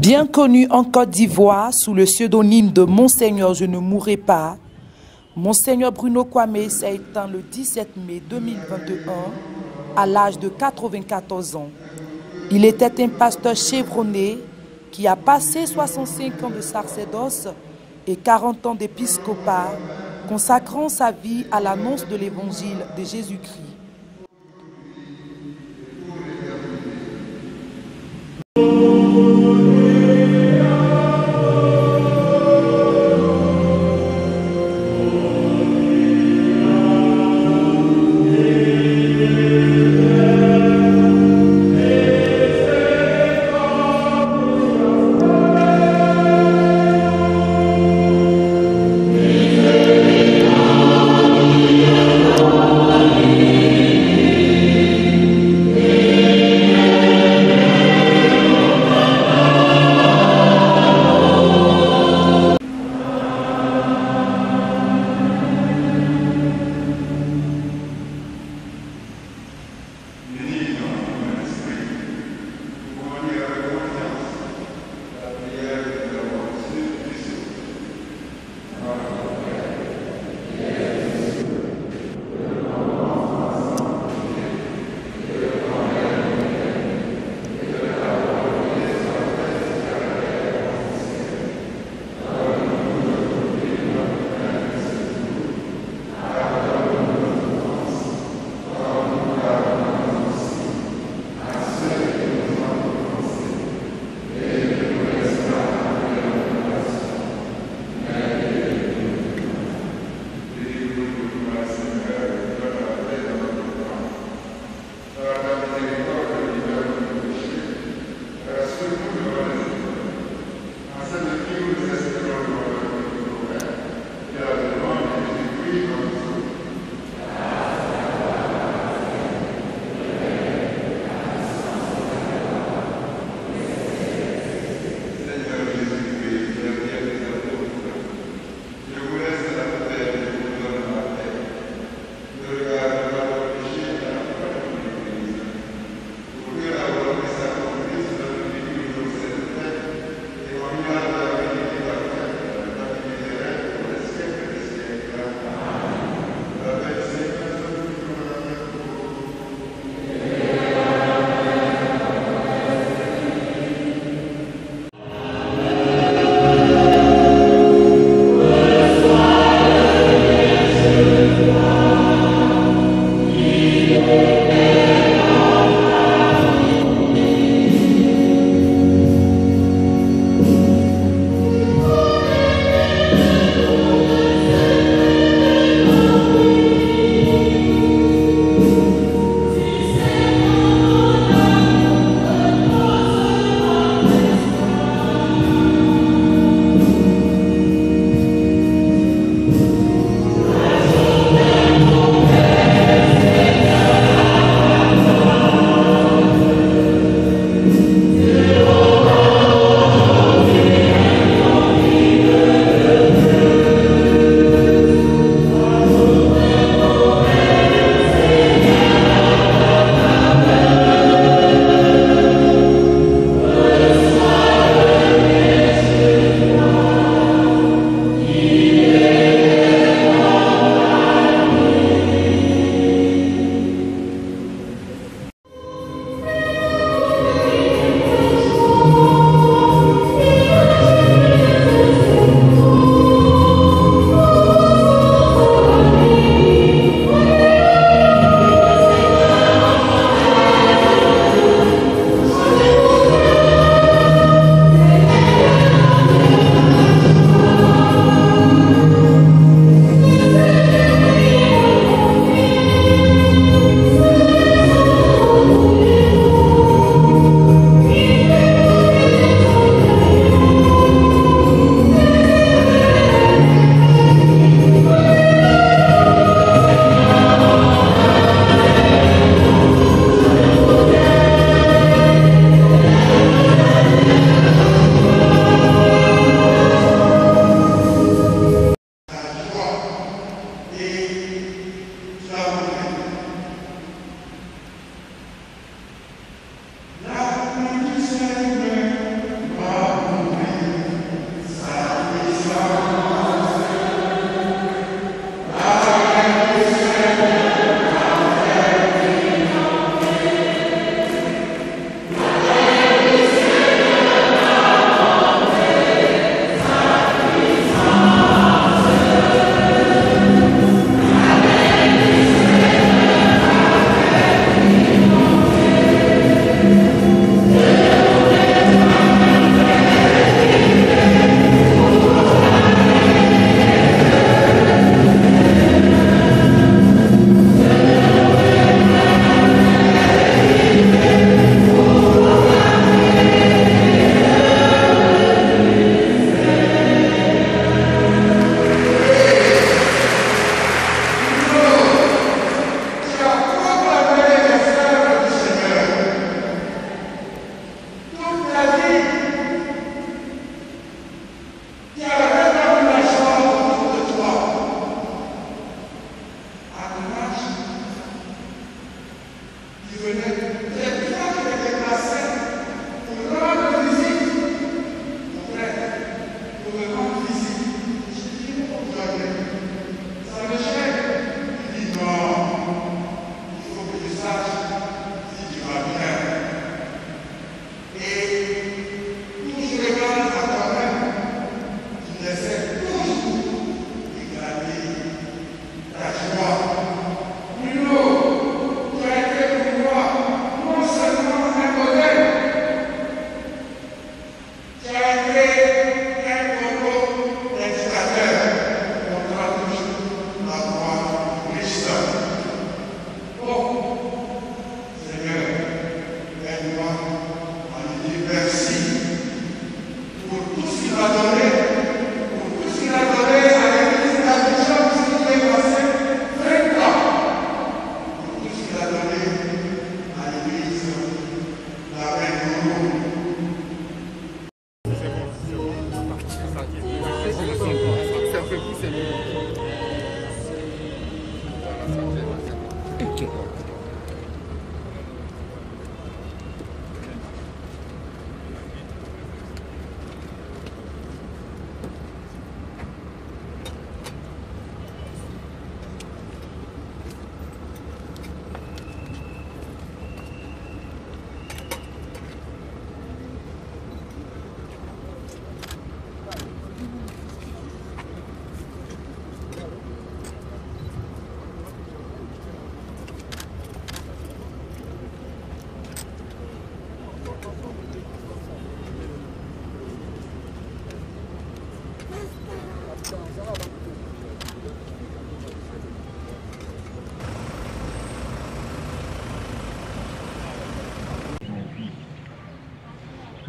Bien connu en Côte d'Ivoire sous le pseudonyme de Monseigneur Je ne mourrai pas, Monseigneur Bruno Kwame s'est éteint le 17 mai 2021 à l'âge de 94 ans. Il était un pasteur chevronné qui a passé 65 ans de sacerdoce et 40 ans d'épiscopat, consacrant sa vie à l'annonce de l'évangile de Jésus-Christ.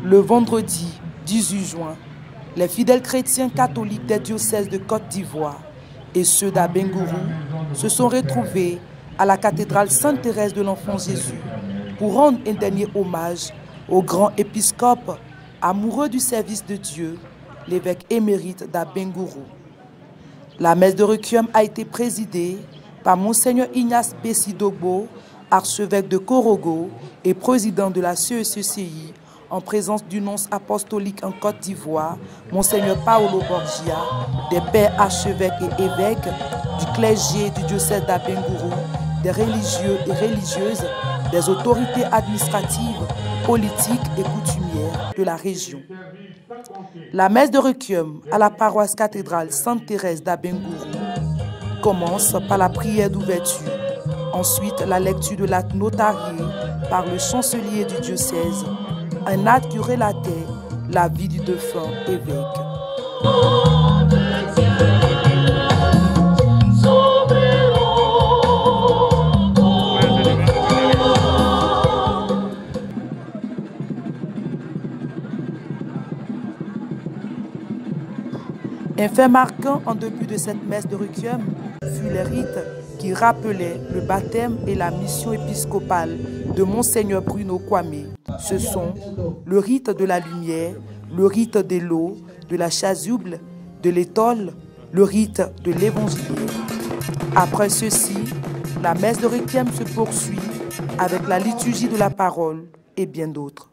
Le vendredi 18 juin, les fidèles chrétiens catholiques des diocèses de Côte d'Ivoire et ceux d'Abengourou se sont retrouvés à la cathédrale Sainte-Thérèse de l'Enfant Jésus pour rendre un dernier hommage au grand épiscope amoureux du service de Dieu, l'évêque émérite d'Abengourou. La messe de requiem a été présidée par Monseigneur Ignace Bessidogbo, archevêque de Korogo et président de la CECCI, en présence du nonce apostolique en Côte d'Ivoire, Monseigneur Paolo Borgia, des pères archevêques et évêques, du clergé du diocèse d'Abengourou, des religieux et religieuses, des autorités administratives, politiques et coutumières de la région. La messe de requiem à la paroisse cathédrale Sainte-Thérèse d'Abengourou commence par la prière d'ouverture, ensuite la lecture de l'acte notarié par le chancelier du diocèse, un acte qui relatait la vie du défunt évêque. Un fait marquant en début de cette messe de requiem fut les rites qui rappelaient le baptême et la mission épiscopale de Monseigneur Bruno Kwame. Ce sont le rite de la lumière, le rite de l'eau, de la chasuble, de l'étole, le rite de l'évangile. Après ceci, la messe de requiem se poursuit avec la liturgie de la parole et bien d'autres.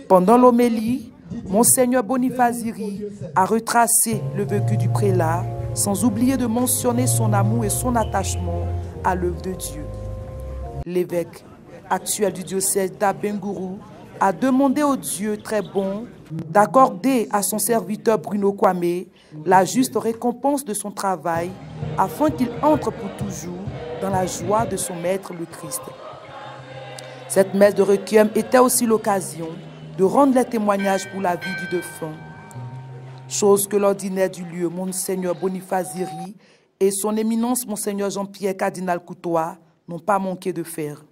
Pendant l'homélie, Monseigneur Bonifaziri a retracé le vécu du prélat, sans oublier de mentionner son amour et son attachement à l'œuvre de Dieu. L'évêque actuel du diocèse d'Abengourou a demandé au Dieu très bon d'accorder à son serviteur Bruno Kwame la juste récompense de son travail afin qu'il entre pour toujours dans la joie de son Maître le Christ. Cette messe de requiem était aussi l'occasion de rendre les témoignages pour la vie du défunt, chose que l'ordinaire du lieu, Monseigneur Bonifaziri et son éminence, Monseigneur Jean-Pierre Cardinal Coutois, n'ont pas manqué de faire.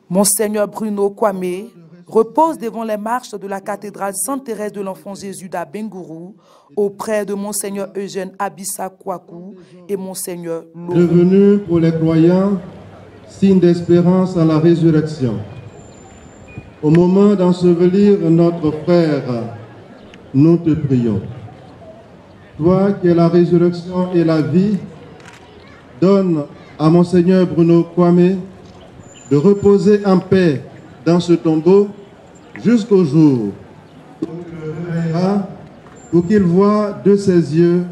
Monseigneur Bruno Kwame repose devant les marches de la cathédrale Sainte-Thérèse de l'Enfant Jésus d'Abengourou auprès de Monseigneur Eugène Abissa Kouakou et Monseigneur Lo. Devenu pour les croyants signe d'espérance à la résurrection. Au moment d'ensevelir notre frère, nous te prions. Toi qui es la résurrection et la vie, donne à Monseigneur Bruno Kwame de reposer en paix dans ce tombeau jusqu'au jour où tu le réveilleras, pour qu'il voie de ses yeux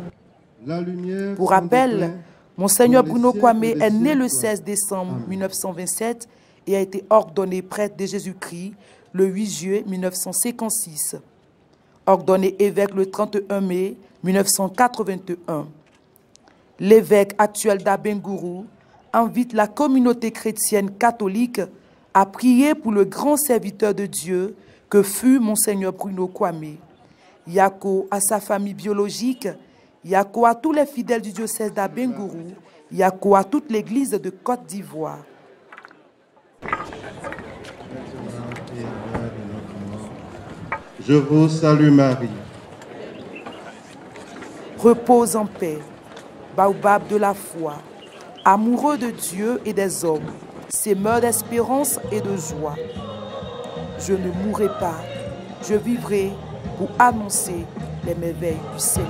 la lumière. Pour rappel, Monseigneur Bruno Kwame est né le 16 décembre 1927 et a été ordonné prêtre de Jésus-Christ le 8 juillet 1956. Ordonné évêque le 31 mai 1981. L'évêque actuel d'Abengourou invite la communauté chrétienne catholique à prier pour le grand serviteur de Dieu que fut Monseigneur Bruno Kwame. Yako à sa famille biologique, Yako à tous les fidèles du diocèse d'Abengourou, Yako à toute l'église de Côte d'Ivoire. Je vous salue Marie. Repose en paix, baobab de la foi, amoureux de Dieu et des hommes, semeur d'espérance et de joie. Je ne mourrai pas, je vivrai pour annoncer les merveilles du Seigneur.